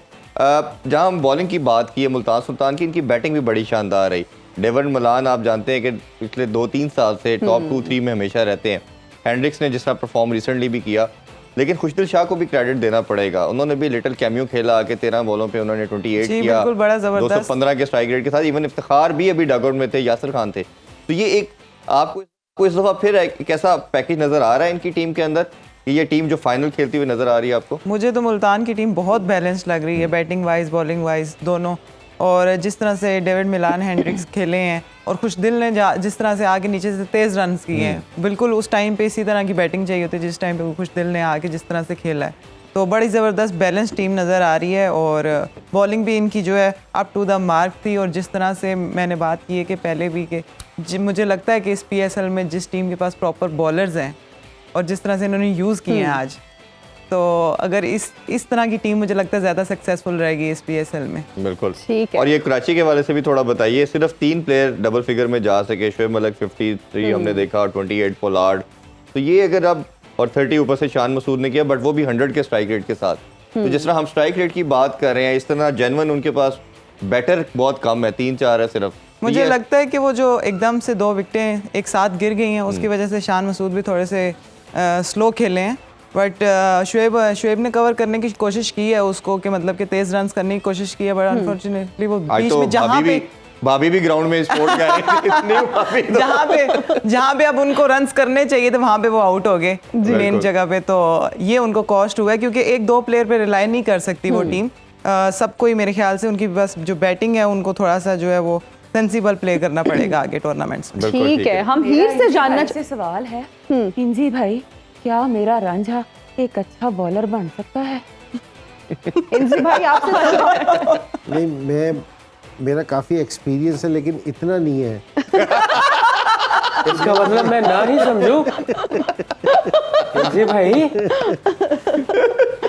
जहां हम बॉलिंग की बात की है मुल्तान सुल्तान की, इनकी बैटिंग भी बड़ी शानदार रही। डेविड मलान आप जानते हैं कि पिछले 2-3 साल से टॉप 2-3 में हमेशा रहते हैं। हैंड्रिक्स ने जिस तरह परफॉर्म रिसेंटली भी किया, लेकिन खुशदिल शाह को भी क्रेडिट देना पड़ेगा, उन्होंने भी लिटिल कैमियो खेला आके 13 बॉलों पे उन्होंने 28 किया, 215 के स्ट्राइक रेट के साथ। इवन इफ्तिखार भी अभी डगआउट में थे, यासिर खान थे। तो ये एक आपको इस दफा फिर कैसा पैकेज नजर आ रहा है इनकी टीम के अंदर, ये टीम जो फाइनल खेलती हुई नजर आ रही है आपको? मुझे तो मुल्तान की टीम बहुत बैलेंस्ड लग रही है, बैटिंग वाइज बॉलिंग वाइज दोनों। और जिस तरह से डेविड मिलान हैंड्रिक्स खेले हैं और खुशदिल ने जिस तरह से आके नीचे से तेज़ रन किए हैं, बिल्कुल उस टाइम पे इसी तरह की बैटिंग चाहिए होती है जिस टाइम पे खुशदिल ने आके जिस तरह से खेला है। तो बड़ी ज़बरदस्त बैलेंस टीम नज़र आ रही है और बॉलिंग भी इनकी जो है अप टू द मार्क थी। और जिस तरह से मैंने बात की है कि पहले भी कि मुझे लगता है कि इस पीएसएल में जिस टीम के पास प्रॉपर बॉलर्स हैं और जिस तरह से इन्होंने यूज़ किए हैं आज, तो अगर इस तरह की टीम मुझे लगता है ज़्यादा सक्सेसफुल रहेगी इस पीएसएल में। बिल्कुल ठीक है। और ये कराची के वाले से भी थोड़ा बताइए, सिर्फ 3 प्लेयर डबल फिगर में जा सके, शोएब मलिक 53 हमने देखा, 28 पोलार्ड, तो ये अगर अब और 30 ऊपर से शान मसूद ने किया, बट वो भी 100 के स्ट्राइक रेट के साथ। तो जिस तरह हम स्ट्राइक रेट की बात कर रहे हैं, इस तरह जेन्युइन उनके पास बैटर बहुत कम है, 3-4 है सिर्फ। मुझे लगता है कि वो जो एकदम से 2 विकेटें एक साथ गिर गई हैं, उसकी वजह से शान मसूद भी थोड़े से स्लो खेले हैं। बट शोएब ने कवर करने की कोशिश की है उसको, कि मतलब कि तेज रन करने की कोशिश की है, बट अनफॉर्चुनेटली वो बीच में भाभी भी ग्राउंड में स्पोर्ट कर जहाँ पे अब उनको रन्स करने चाहिए थे वहाँ पे वो आउट हो गए मेन जगह पे। तो ये उनको कॉस्ट हुआ है, क्योंकि 1-2 प्लेयर पे रिलाई नहीं कर सकती वो टीम। सबको ही मेरे ख्याल से उनकी बस जो बैटिंग है उनको थोड़ा सा जो है वो सेंसिबल प्ले करना पड़ेगा आगे टूर्नामेंट्स में। ठीक है, हम हीर से जानना से सवाल है इंजी भाई, क्या मेरा रांझा एक अच्छा बॉलर बन सकता है? इंजी भाई आपसे नहीं, मेरा काफ़ी एक्सपीरियंस है लेकिन इतना नहीं है। इसका मतलब मैं ना ही समझूं? जी भाई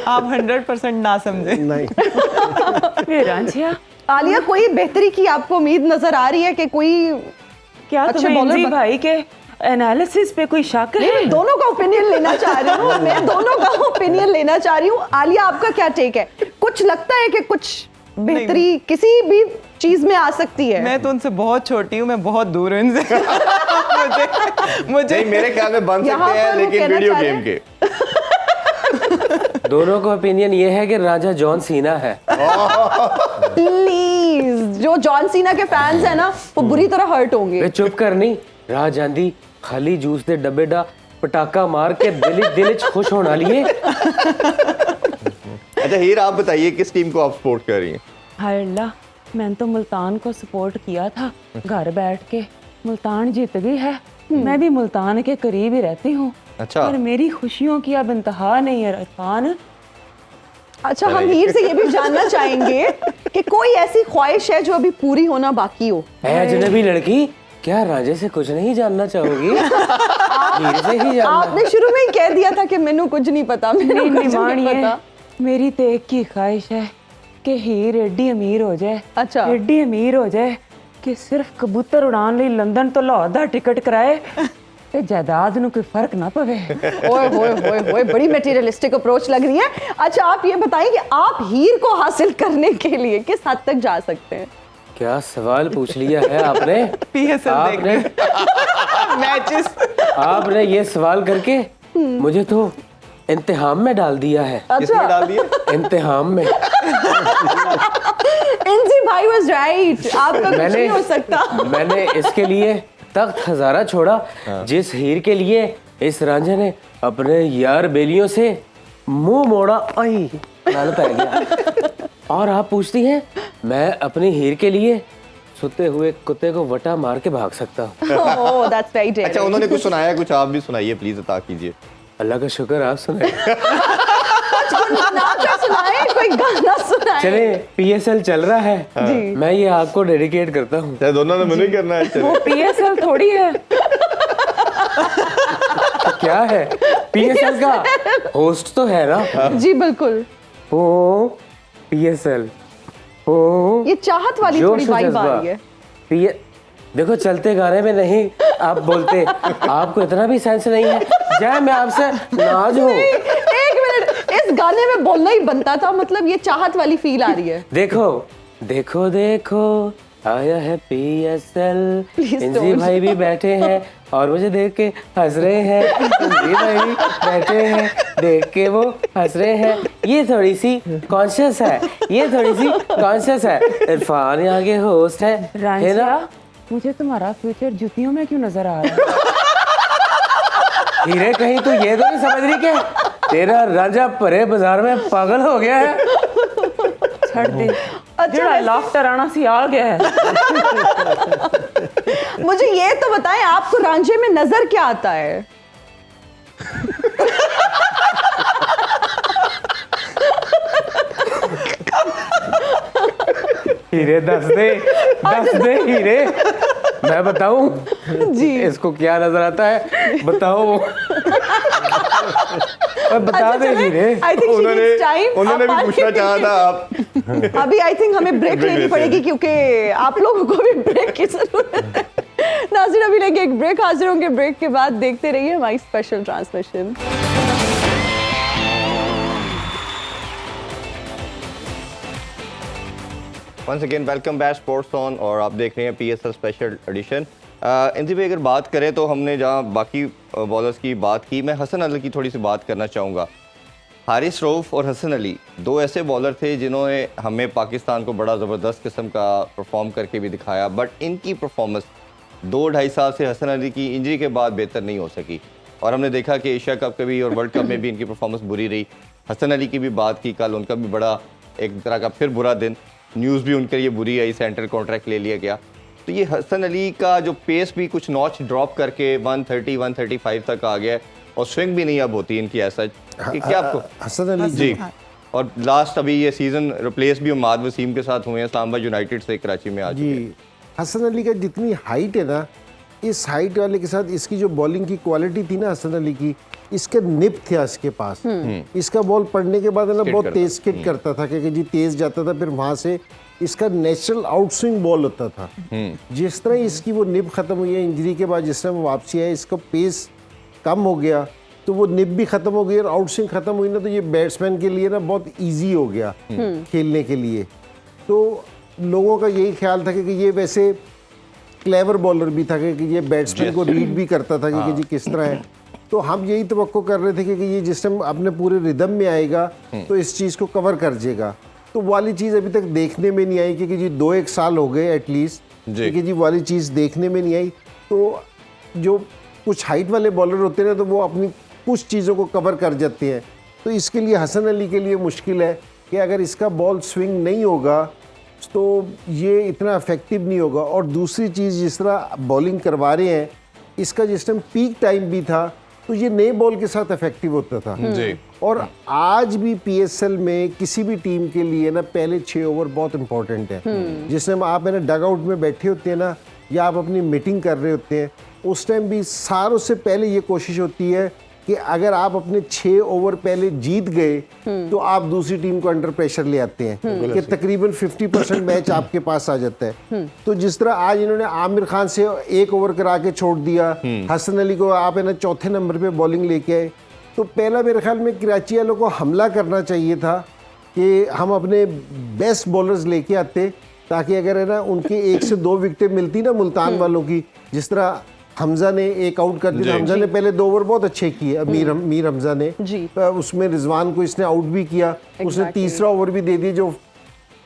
आप 100% ना समझे। नहीं रांझिया, आलिया कोई बेहतरी की आपको उम्मीद नजर आ रही है कि कोई क्या तुम्हें इंजी भाई के एनालिसिस पे कोई शक है? मैं दोनों का ओपिनियन लेना चाह रही हूँ, आलिया आपका क्या टेक है? कुछ लगता है कि कुछ बेहतरी किसी भी चीज में आ सकती है। मैं तो उनसे बहुत छोटी हूँ, मैं बहुत दूर हूँ इनसे। मुझे नहीं, मेरे ख्याल में बन यहाँ सकते हैं, पर वो लेकिन कहना वीडियो चाह रहे गेम हैं। के। दोनों का ओपिनियन ये है कि राजा जॉन सीना है। प्लीज, जो जॉन सीना के फैंस है ना वो बुरी तरह हर्ट होंगे। वे चुप कर नहीं, राह ਜਾਂਦੀ खाली जूस दे डब्बे दा पटाखा मार के दिल खुश होना लिए। अच्छा हीर, आप बताइए किस टीम को आप सपोर्ट कर रही हैं? हाय अल्लाह, मैंने तो मुल्तान को सपोर्ट किया था घर बैठ के, मुल्तान जीत गई है। मैं भी मुल्तान के करीब ही रहती हूँ। अच्छा। पर मेरी खुशियों की अब इंतहा नहीं है इरफान। अच्छा, हम हीर से ये भी जानना चाहेंगे कि कोई ऐसी ख्वाहिश है जो अभी पूरी होना बाकी हो? ऐ अजनबी लड़की, क्या राजे से कुछ नहीं जानना चाहोगी? हीर से ही जानना। आपने शुरू में ही कह दिया था कि मैनू कुछ नहीं पता, मैनू नहीं कुछ नहीं मानिए, पता। मेरी तो एक ही ख्वाहिश है कि हीर एडी अमीर हो जाए। अच्छा। एडी अमीर हो जाए कि सिर्फ कबूतर उड़ान ਲਈ लंदन तो लाहौर ਦਾ ਟਿਕਟ ਕਰਾਏ ਤੇ ਜਾਇਦਾਦ ਨੂੰ कोई फर्क ना पवे। ओए होए होए होए, बड़ी मटेरियलिस्टिक अप्रोच लग रही है। अच्छा, आप ये बताइए कि आप हीर को हासिल करने के लिए किस हद तक जा सकते हैं? क्या सवाल पूछ लिया है आपने? PSL आपने मैचेस। आपने ये सवाल करके मुझे तो इम्तिहान में डाल दिया है। किसमें डाल दिया? इम्तिहान में। इंजी भाई वाज राइट, आपका कुछ नहीं हो सकता। मैंने इसके लिए तख्त हजारा छोड़ा जिस हीर के लिए इस रांझे ने अपने यार बेलियों से मुंह मोड़ा। आई लानत आ गया। और आप पूछती हैं, मैं अपनी हीर के लिए सोते हुए कुत्ते को वटा मार के भाग सकता हूँ। ओह, दैट्स वेरी अच्छा, डेयरिंग। उन्होंने कुछ सुनाया, कुछ आप भी सुनाइए प्लीज, अता कीजिए। अल्लाह का शुक्र, आप सुनाए। गुनगुना सुनाए, कोई गाना सुनाए। चले, PSL चल रहा है, जी। मैं ये आपको डेडिकेट करता हूँ। चाहे दोनों ने मुझे करना है। वो PSL थोड़ी है। क्या है PSL का होस्ट तो है ना। जी बिल्कुल, ओ PSL, ओ ये चाहत वाली जोश थोड़ी से वाइब आ जज्बा। रही है। पी- देखो, चलते गाने में नहीं आप बोलते, आपको इतना भी सेंस नहीं है। जाए मैं आपसे नाज हूँ। एक मिनट, इस गाने में बोलना ही बनता था, मतलब ये चाहत वाली फील आ रही है। देखो देखो देखो, आया है PSL। Please Inzi don't. भाई भी बैठे हैं और मुझे देख के हंस रहे हैं। इंजी भाई भी बैठे हैं, देख के वो हंस रहे हैं। ये थोड़ी सी कॉन्शियस है, ये थोड़ी सी कॉन्शियस है। इरफान यहाँ के होस्ट है ना। रांझिया, मुझे तुम्हारा फ्यूचर जुतियों में क्यों नजर आ रहा है? हीरे, कहीं तू ये तो नहीं समझ रही कि तेरा राजा परे बाजार में पागल हो गया है? छड़ दे, अच्छा, जरा वैसे- लाफ्टर आना सी आ गया है। मुझे ये तो बताएं, आपको रांझे में नजर क्या आता है? हीरे दस दे हीरे, मैं बताऊं जी। इसको क्या नजर आता है, बताओ। बता दे हीरे। आई थिंक उन्होंने भी पूछना चाहा था आप। अभी आई थिंक हमें ब्रेक ब्रेक लेनी लेते पड़ेगी हैं। क्योंकि आप लोगों को भी ब्रेक की जरूरत है। नाज़रीन, अभी लेंगे एक ब्रेक, हाजिर होंगे ब्रेक के बाद। देखते रहिए हमारी special transmission. Once again welcome back sports on, और आप देख रहे हैं PSL स्पेशल एडिशन। इनसे भी अगर बात करें तो हमने जहाँ बाकी बॉलर्स की बात की, मैं हसन अली की थोड़ी सी बात करना चाहूँगा। हारिस रऊफ और हसन अली दो ऐसे बॉलर थे जिन्होंने हमें पाकिस्तान को बड़ा ज़बरदस्त किस्म का परफॉर्म करके भी दिखाया, बट इनकी परफॉर्मेंस 2-2.5 साल से हसन अली की इंजरी के बाद बेहतर नहीं हो सकी, और हमने देखा कि एशिया कप के भी और वर्ल्ड कप में भी इनकी परफॉर्मेंस बुरी रही। हसन अली की भी बात की, कल उनका भी बड़ा एक तरह का फिर बुरा दिन, न्यूज़ भी उनके लिए बुरी आई, सेंट्रल कॉन्ट्रैक्ट ले लिया गया। तो ये हसन अली का जो पेस भी कुछ नॉच ड्रॉप करके 130-135 तक आ गया है, और स्विंग भी नहीं अब होती इनकी ऐसा। क्या आपको हसन अली जी, और लास्ट अभी ये सीज़न रिप्लेस भी उमाद वसीम के साथ हुए हैं, इस्लामाबाद यूनाइटेड से कराची में आज। जी, हसन अली का जितनी हाइट है ना, इस हाइट वाले के साथ इसकी जो बॉलिंग की क्वालिटी थी ना हसन अली की, इसके निप थे इसके पास। इसका बॉल पड़ने के बाद है ना बहुत तेज स्किट करता था, क्योंकि जी तेज जाता था, फिर वहाँ से इसका नेचुरल आउट स्विंग बॉल होता था। जिस तरह इसकी वो निप खत्म हुई है इंजरी के बाद, जिस तरह वो वापसी आया, इसका पेस कम हो गया, तो वो निप भी खत्म हो गई और आउट स्विंग खत्म हुई ना, तो ये बैट्समैन के लिए ना बहुत ईजी हो गया खेलने के लिए। तो लोगों का यही ख्याल था कि ये वैसे क्लेवर बॉलर भी था कि ये बैट्समैन को रीड भी करता था कि जी किस तरह है। तो हम यही तवक्को कर रहे थे कि ये जिस टाइम अपने पूरे रिदम में आएगा तो इस चीज़ को कवर कर जाएगा। तो वाली चीज़ अभी तक देखने में नहीं आई कि जी 2-1 साल हो गए एटलीस्ट कि जी वाली चीज़ देखने में नहीं आई। तो जो कुछ हाइट वाले बॉलर होते हैं ना तो वो अपनी कुछ चीज़ों को कवर कर जाते हैं। तो इसके लिए हसन अली के लिए मुश्किल है कि अगर इसका बॉल स्विंग नहीं होगा तो ये इतना इफेक्टिव नहीं होगा। और दूसरी चीज़ जिस तरह बॉलिंग करवा रहे हैं, इसका जिस टाइम पीक टाइम भी था तो ये नए बॉल के साथ इफेक्टिव होता था जी। और आज भी पीएसएल में किसी भी टीम के लिए ना पहले 6 ओवर बहुत इंपॉर्टेंट है। जिस टाइम आप है ना डग आउट में बैठे होते हैं ना या आप अपनी मीटिंग कर रहे होते हैं, उस टाइम भी सारों से पहले ये कोशिश होती है कि अगर आप अपने 6 ओवर पहले जीत गए तो आप दूसरी टीम को अंडर प्रेशर ले आते हैं कि तकरीबन 50% मैच आपके पास आ जाता है। तो जिस तरह आज इन्होंने आमिर खान से 1 ओवर करा के छोड़ दिया, हसन अली को आप है ना चौथे नंबर पे बॉलिंग लेके आए, तो पहला मेरे ख्याल में कराची वालों को हमला करना चाहिए था कि हम अपने बेस्ट बॉलर्स लेके आते ताकि अगर है ना उनकी 1 से 2 विकेटें मिलती ना मुल्तान वालों की, जिस तरह हमजा ने एक आउट कर दिया। हमजा ने पहले 2 ओवर बहुत अच्छे किए, मीर हमजा ने उसमें रिजवान को इसने आउट भी किया। उसने तीसरा ओवर भी दे दिया जो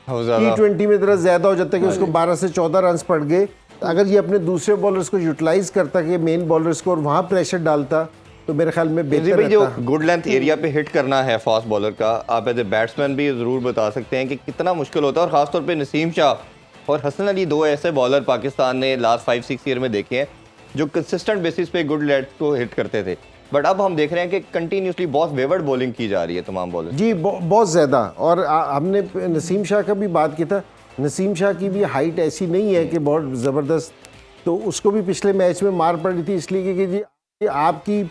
T20 में तरह ज्यादा हो जाता है कि उसको 12 से 14 रन पड़ गए। अगर ये अपने दूसरे बॉलर्स को यूटिलाइज करता कि मेन बॉलर्स को और वहां प्रेशर डालता तो मेरे ख्याल में बेहतर भाई जो रहता। गुड लेंथ एरिया पे हिट करना है फास्ट बॉलर का, आप एज ए बैट्समैन भी जरूर बता सकते हैं कि कितना मुश्किल होता है। और खासतौर पे नसीम शाह और हसन अली 2 ऐसे बॉलर पाकिस्तान ने लास्ट 5-6 ईयर में देखे हैं जो कंसिस्टेंट बेसिस पे गुड लेंथ को हिट करते थे। बट अब हम देख रहे हैं कि कंटिन्यूसली बहुत वेवर्ड बॉलिंग की जा रही है तमाम बॉलर जी, बहुत ज़्यादा। और हमने नसीम शाह का भी बात की था, नसीम शाह की भी हाइट ऐसी नहीं है कि बहुत ज़बरदस्त, तो उसको भी पिछले मैच में मार पड़ी थी इसलिए कि जी आपकी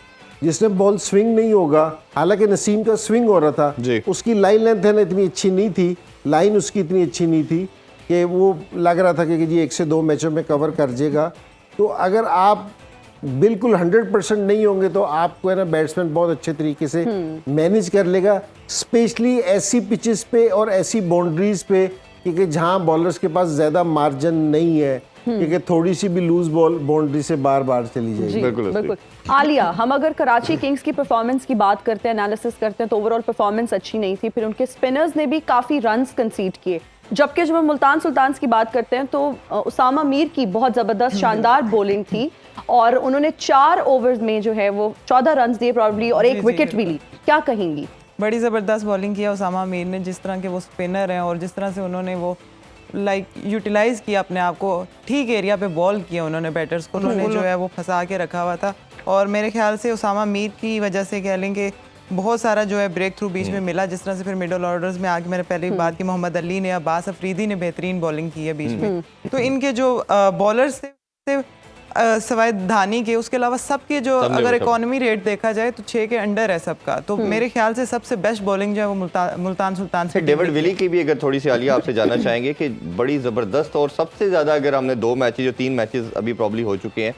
जिसने बॉल स्विंग नहीं होगा, हालांकि नसीम का स्विंग हो रहा था, उसकी लाइन लेंथ है ना इतनी अच्छी नहीं थी, लाइन उसकी इतनी अच्छी नहीं थी कि वो लग रहा था कि जी 1 से 2 मैचों में कवर कर जाएगा। तो अगर आप बिल्कुल 100% नहीं होंगे तो आपको है ना बैट्समैन बहुत अच्छे तरीके से मैनेज कर लेगा, स्पेशली ऐसी पिचेस पे और ऐसी बाउंड्रीज पे क्योंकि जहां बॉलर्स के पास ज़्यादा मार्जिन नहीं है, क्योंकि थोड़ी सी भी लूज बॉल बाउंड्री से बार बार चली जाएगी। बिल्कुल। आलिया, हम अगर कराची किंग्स की परफॉर्मेंस की बात करते हैं, एनालिसिस करते हैं तो ओवरऑल परफॉर्मेंस अच्छी नहीं थी। फिर उनके स्पिनर्स ने भी काफ़ी रन्स कंसीड किए, जबकि जब हम मुल्तान सुल्तान्स की बात करते हैं तो उसामा मीर की बहुत ज़बरदस्त शानदार बॉलिंग थी और उन्होंने 4 ओवर्स में जो है वो 14 रन दिए प्रॉब्ली और 1 विकेट भी ली। क्या कहेंगी? बड़ी ज़बरदस्त बॉलिंग किया उसामा मीर ने, जिस तरह के वो स्पिनर हैं और जिस तरह से उन्होंने वो यूटिलाइज़ किया अपने आप को, ठीक एरिया पे बॉल किया उन्होंने बैटर्स को, उन्होंने जो है वो फंसा के रखा हुआ था। और मेरे ख्याल से उसामा मीर की वजह से कह लें कि बहुत सारा जो है ब्रेक थ्रू बीच में मिला, जिस तरह से फिर मिडल ऑर्डर्स में आके मैंने पहले बात की, मोहम्मद अली ने, अब्बास अफरीदी ने बेहतरीन बॉलिंग की है बीच में। तो इनके जो बॉलर्स थे सवाए धानी के, उसके अलावा सबके जो अगर इकोनॉमी रेट देखा जाए तो 6 के अंडर है सबका। तो मेरे ख्याल से सबसे बेस्ट बॉलिंग जो है वो मुल्तान सुल्तान से। डेविड विली की भी अगर थोड़ी सी आलिया आपसे जानना चाहेंगे कि बड़ी ज़बरदस्त और सबसे ज़्यादा, अगर हमने 2 मैचेस जो 3 मैचेस अभी प्रॉब्ली हो चुके हैं,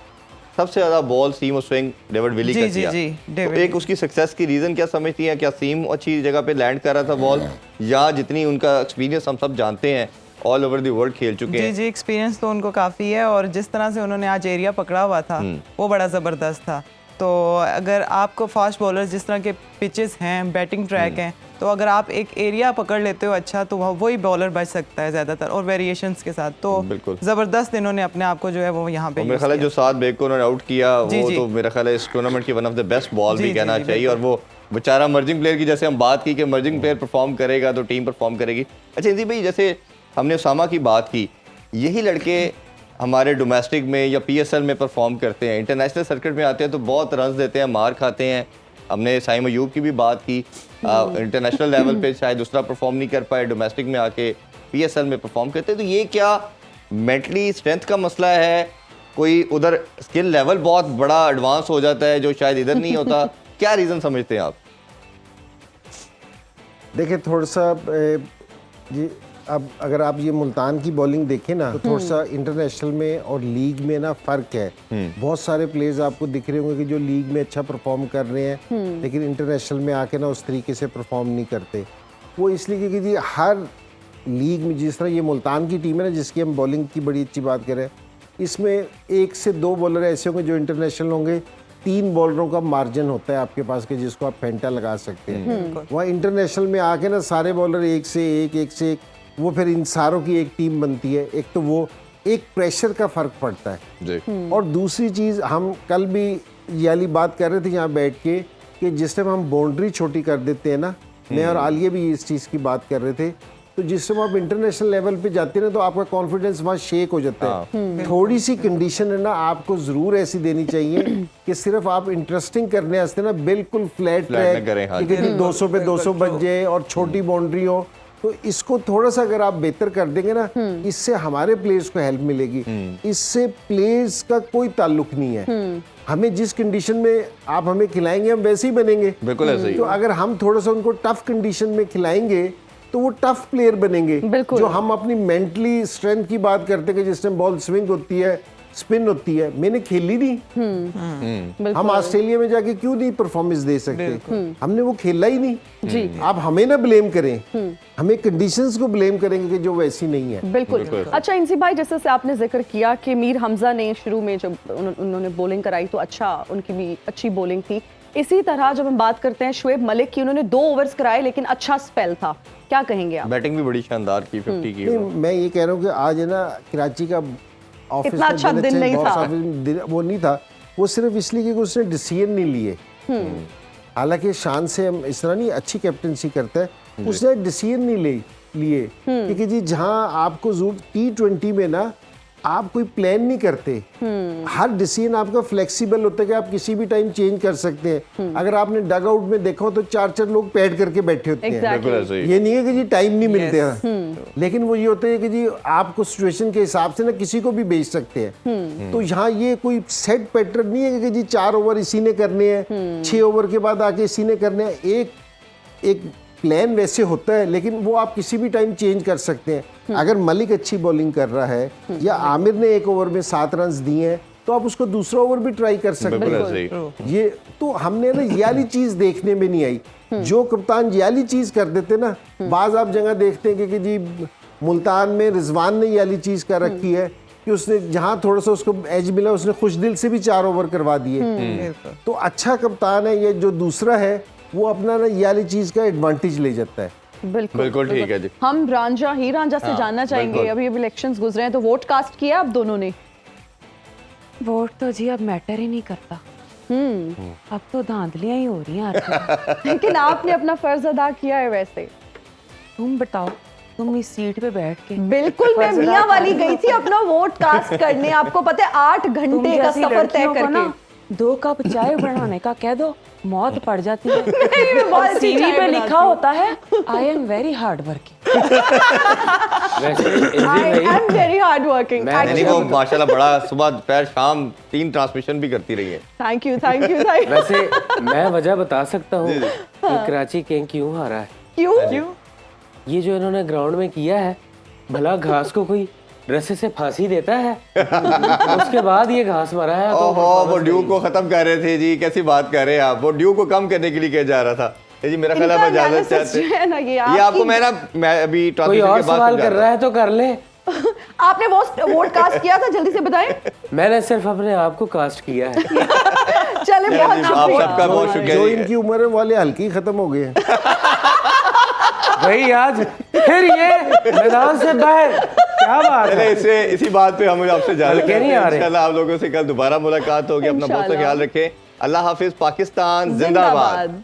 सबसे ज़्यादा बॉल सीम और स्विंग डेविड विली का किया। तो एक उसकी सक्सेस की रीज़न क्या समझती हैं? क्या सीम अच्छी जगह पे लैंड कर रहा था बॉल, या जितनी उनका एक्सपीरियंस हम सब जानते हैं ऑल ओवर द वर्ल्ड खेल चुके हैं? जी, एक्सपीरियंस तो उनको काफ़ी है और जिस तरह से उन्होंने आज एरिया पकड़ा हुआ था वो बड़ा ज़बरदस्त था। तो अगर आपको फास्ट बॉलर जिस तरह के पिचेस हैं, बैटिंग ट्रैक हैं, तो अगर आप एक एरिया पकड़ लेते हो अच्छा तो वही बॉलर बच सकता है ज़्यादातर और वेरिएशंस के साथ। तो ज़बरदस्त इन्होंने अपने आप को जो है वो यहाँ पे, मेरा ख्याल है जो 7 बेग को उन्होंने आउट किया वो तो मेरा ख्याल है इस टूर्नामेंट की one of the best ball भी कहना चाहिए। और वो बेचारा मर्जिंग प्लेयर की, जैसे हम बात की कि मर्जिंग प्लेयर परफॉर्म करेगा तो टीम परफॉर्म करेगी। अच्छा इंदी भाई, जैसे हमने उसामा की बात की, यही लड़के हमारे डोमेस्टिक में या पीएसएल में परफॉर्म करते हैं, इंटरनेशनल सर्किट में आते हैं तो बहुत रन देते हैं, मार खाते हैं। हमने साइम अयूब की भी बात की, इंटरनेशनल लेवल पे शायद दूसरा परफॉर्म नहीं कर पाए, डोमेस्टिक में आके पीएसएल में परफॉर्म करते हैं। तो ये क्या मेंटली स्ट्रेंथ का मसला है? कोई उधर स्किल लेवल बहुत बड़ा एडवांस हो जाता है जो शायद इधर नहीं होता? क्या रीज़न समझते हैं आप? देखिए थोड़ा सा जी, अब अगर आप ये मुल्तान की बॉलिंग देखें ना तो थोड़ा सा इंटरनेशनल में और लीग में ना फ़र्क है। बहुत सारे प्लेयर्स आपको दिख रहे होंगे कि जो लीग में अच्छा परफॉर्म कर रहे हैं लेकिन इंटरनेशनल में आके ना उस तरीके से परफॉर्म नहीं करते। वो इसलिए क्योंकि जी हर लीग में जिस तरह ये मुल्तान की टीम है ना, जिसकी हम बॉलिंग की बड़ी अच्छी बात करें, इसमें 1 से 2 बॉलर ऐसे होंगे जो इंटरनेशनल होंगे, 3 बॉलरों का मार्जिन होता है आपके पास के जिसको आप फेंटा लगा सकते हैं। वहाँ इंटरनेशनल में आके ना सारे बॉलर एक से एक, वो फिर इन सारों की एक टीम बनती है। एक तो वो एक प्रेशर का फ़र्क पड़ता है जी। और दूसरी चीज़, हम कल भी ये वाली बात कर रहे थे यहाँ बैठ के कि जिस टाइम हम बाउंड्री छोटी कर देते हैं ना, मैं और आलिया भी इस चीज़ की बात कर रहे थे, तो जिस टाइम आप इंटरनेशनल लेवल पे जाते हैं ना, तो आपका कॉन्फिडेंस वहाँ शेक हो जाता है। थोड़ी सी कंडीशन है ना आपको ज़रूर ऐसी देनी चाहिए कि सिर्फ आप इंटरेस्टिंग करने वास्ते ना बिल्कुल फ्लैट ना करें, हाँ ट्रैक, 200 पे 200 बज जाए और छोटी बाउंड्री हो, तो इसको थोड़ा सा अगर आप बेहतर कर देंगे ना, इससे हमारे प्लेयर्स को हेल्प मिलेगी। इससे प्लेयर्स का कोई ताल्लुक नहीं है। हमें जिस कंडीशन में आप हमें खिलाएंगे हम वैसे ही बनेंगे। बिल्कुल ऐसे ही। तो अगर हम थोड़ा सा उनको टफ कंडीशन में खिलाएंगे तो वो टफ प्लेयर बनेंगे। जो हम अपनी मेंटली स्ट्रेंथ की बात करते हैं कि जिस टाइम बॉल स्विंग होती है, स्पिन होती है, मैंने खेली नहीं। हम ऑस्ट्रेलिया में जाके क्यों नहीं परफॉर्मेंस दे सकते? हमने वो खेला ही नहीं। आप हमें ना ब्लेम करें, हमें कंडीशंस को ब्लेम करेंगे कि जो वैसी नहीं है। बिल्कुल। अच्छा इंसी भाई, जैसे से आपने जिक्र किया कि मीर हमजा ने शुरू में जब उन्होंने बॉलिंग कराई तो अच्छा, उनकी भी अच्छी बॉलिंग थी। इसी तरह जब हम बात करते हैं शुएब मलिक की, उन्होंने 2 ओवर्स कराए लेकिन अच्छा स्पेल था, क्या कहेंगे आप? बैटिंग भी बड़ी शानदार की, 50 की। नहीं, मैं ये कह रहा हूँ कि आज है ना कराची का ऑफिस इतना अच्छा दिन नहीं था। वो नहीं था, वो सिर्फ इसलिए कि उसने डिसीजन नहीं लिए। हालांकि शान से हम इस तरह नहीं, अच्छी कैप्टनसी करता है, उसने डिसीजन नहीं लिए क्योंकि जी जहाँ आपको जरूरत T20 में ना आप कोई प्लान नहीं करते, हर डिसीजन आपका फ्लेक्सिबल होता है कि आप किसी भी टाइम चेंज कर सकते हैं। अगर आपने डग आउट में देखा हो तो 4-4 लोग पैड करके बैठे होते हैं। बिल्कुल ऐसे ही। ये नहीं है कि जी टाइम नहीं मिलते हैं, लेकिन वो ये होता है कि जी आपको सिचुएशन के हिसाब से ना किसी को भी भेज सकते हैं। तो यहाँ ये कोई सेट पैटर्न नहीं है कि जी 4 ओवर इसी ने करने हैं, 6 ओवर के बाद आके इसी ने करने हैं। एक प्लान वैसे होता है, लेकिन वो आप किसी भी टाइम चेंज कर सकते हैं। अगर मलिक अच्छी बॉलिंग कर रहा है या आमिर ने 1 ओवर में 7 रन दिए हैं तो आप उसको दूसरा ओवर भी ट्राई कर सकते हैं। ये तो हमने ना ये वाली चीज देखने में नहीं आई। जो कप्तान ये वाली चीज कर देते ना, बाज आप जगह देखते हैं कि जी मुल्तान में रिजवान ने ये वाली चीज कर रखी है कि उसने जहाँ थोड़ा सा उसको एज मिला उसने खुश दिल से भी 4 ओवर करवा दिए। तो अच्छा कप्तान है ये, जो दूसरा है वो अपना ना ये वाली चीज का एडवांटेज ले जाता है। बिल्कुल ठीक है जी। हम ही रांझा से जानना चाहेंगे, अभी इलेक्शंस गुजरे हैं तो वोट कास्ट किया आप दोनों ने? वोट तो जी अब मैटर ही नहीं करता। अब तो धांधलियां ही हो रही हैं। लेकिन आपने अपना फर्ज अदा किया है वैसे। तुम बताओ, तुम इस सीट पे बैठ के। बिल्कुल, मैं मियां वाली गई थी अपना वोट कास्ट करने, आपको पता है 8 घंटे का सफर तय करके। 2 कप चाय बनाने का कह दो, मौत पड़ जाती है। और सीवी पे लिखा होता है I am very hard working. I am very hard working. नहीं, वो माशाल्लाह बड़ा सुबह दोपहर शाम 3 ट्रांसमिशन भी करती रही है। Thank you. वैसे मैं वजह बता सकता हूँ कि कराची किंग क्यों हारा है। क्यों? ये जो इन्होंने ग्राउंड में किया है, भला घास को कोई रस्से से फांसी देता है उसके बाद ये घास मरा है। ओहो, वो ड्यू को खत्म कर रहे थे जी, कैसी बात कर रहे हैं आप? वो ड्यू को कम करने के लिए किया जा रहा था। ये जी मेरा ख्याल है इजाजत चाहते हैं ये आपको। मैं अभी कोई और सवाल कर रहा है तो कर ले। आपने वोट कास्ट किया था, जल्दी से बताएं। मैंने सिर्फ अपने आप को कास्ट किया है। चले, बहुत आप सबका बहुत शुक्रिया। जो इनकी उम्र वाले हल्की खत्म हो गए हैं। भाई आज फिर ये मैदान से बाहर, क्या बात है? इसी बात पे हम आपसे जाने नहीं आ रहे। इंशाल्लाह आप लोगों से कल दोबारा मुलाकात होगी। अपना बहुत ख्याल रखें। अल्लाह हाफिज। पाकिस्तान जिंदाबाद।